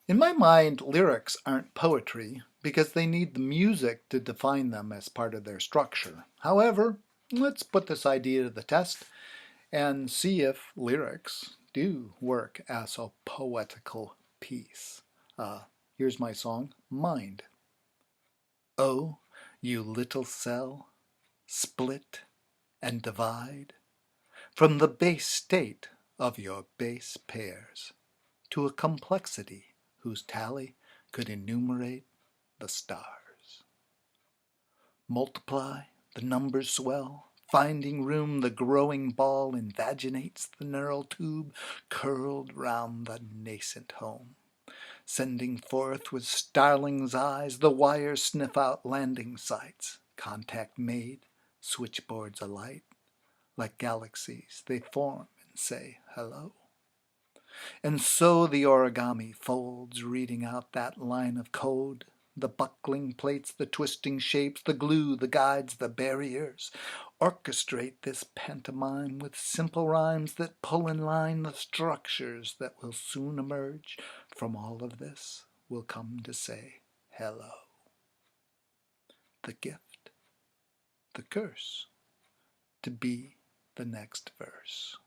In my mind, lyrics aren't poetry because they need the music to define them as part of their structure. However, let's put this idea to the test and see if lyrics do work as a poetical piece. Here's my song, Mind. Oh, you little cell, split and divide from the base state of your base pairs to a complexity whose tally could enumerate the stars. Multiply, the numbers swell, finding room the growing ball invaginates the neural tube curled round the nascent home, sending forth with starling's eyes the wires sniff out landing sites, contact made, switchboards alight, like galaxies they form and say hello. And so the origami folds, reading out that line of code, the buckling plates, the twisting shapes, the glue, the guides, the barriers, orchestrate this pantomime with simple rhymes that pull in line the structures that will soon emerge from all of this will come to say hello. The gift, the curse, to be the next verse.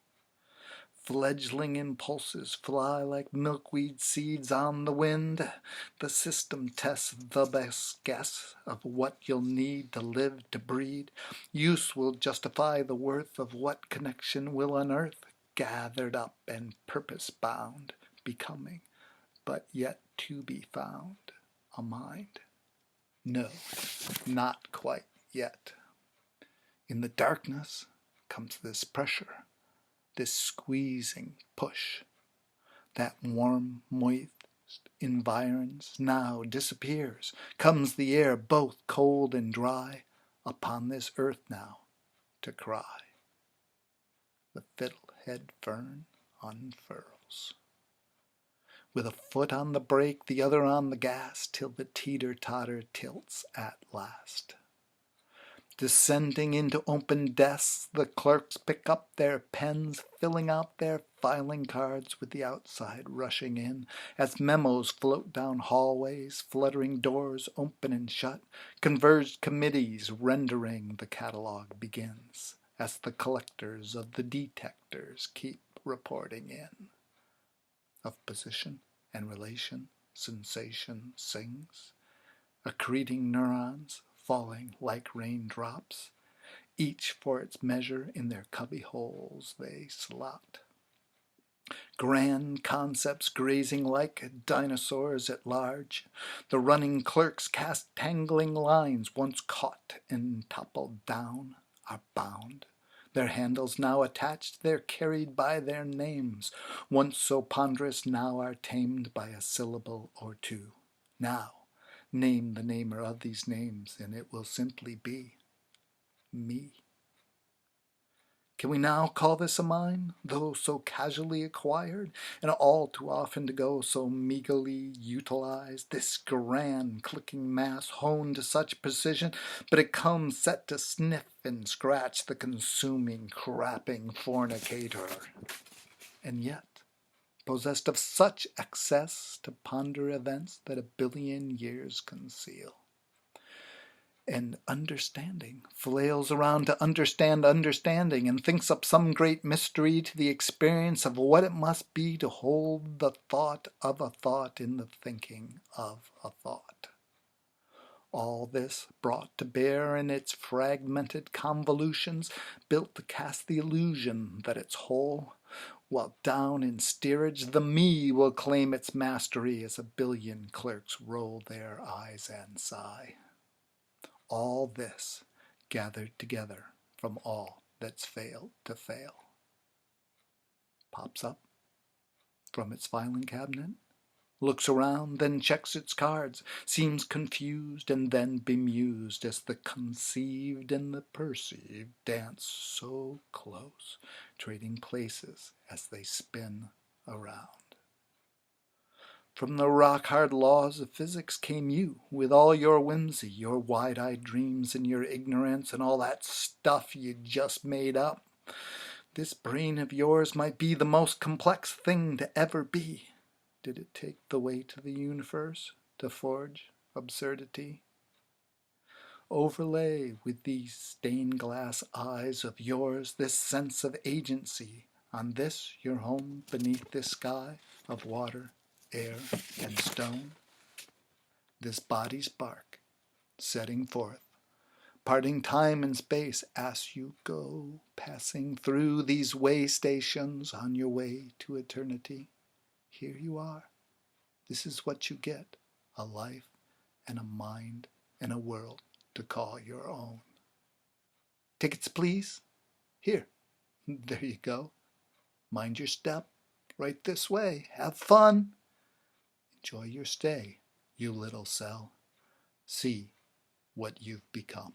Fledgling impulses fly like milkweed seeds on the wind. The system tests the best guess of what you'll need to live, to breed. Use will justify the worth of what connection will unearth, gathered up and purpose bound, becoming, but yet to be found, a mind. No, not quite yet. In the darkness comes this pressure, this squeezing push. That warm, moist environs now disappears. Comes the air both cold and dry upon this earth now to cry. The fiddlehead fern unfurls. With a foot on the brake, the other on the gas, till the teeter-totter tilts at last. Descending into open desks, the clerks pick up their pens, filling out their filing cards with the outside rushing in, as memos float down hallways, fluttering doors open and shut, converged committees rendering the catalog begins, as the collectors of the detectors keep reporting in. Of position and relation, sensation sings, accreting neurons, falling like raindrops, each for its measure in their cubby holes they slot. Grand concepts grazing like dinosaurs at large, the running clerks cast tangling lines once caught and toppled down, are bound. Their handles now attached, they're carried by their names, once so ponderous now are tamed by a syllable or two. Now, name the namer of these names, and it will simply be me. Can we now call this a mine, though so casually acquired, and all too often to go so meagerly utilized, this grand clicking mass honed to such precision, but it comes set to sniff and scratch the consuming, crapping fornicator. And yet, possessed of such excess to ponder events that a billion years conceal. And understanding flails around to understand understanding and thinks up some great mystery to the experience of what it must be to hold the thought of a thought in the thinking of a thought. All this brought to bear in its fragmented convolutions, built to cast the illusion that it's whole, while down in steerage the me will claim its mastery as a billion clerks roll their eyes and sigh. All this gathered together from all that's failed to fail. Pops up from its filing cabinet, looks around, then checks its cards, seems confused and then bemused as the conceived and the perceived dance so close, trading places as they spin around. From the rock-hard laws of physics came you, with all your whimsy, your wide-eyed dreams, and your ignorance, and all that stuff you just made up. This brain of yours might be the most complex thing to ever be. did it take the weight of the universe to forge absurdity? Overlay with these stained glass eyes of yours this sense of agency on this your home beneath this sky of water, air, and stone. This body spark, setting forth, parting time and space as you go, passing through these way stations on your way to eternity. Here you are. This is what you get, a life and a mind and a world to call your own. Tickets, please. Here, there you go. Mind your step, right this way. Have fun. Enjoy your stay, you little cell. See what you've become.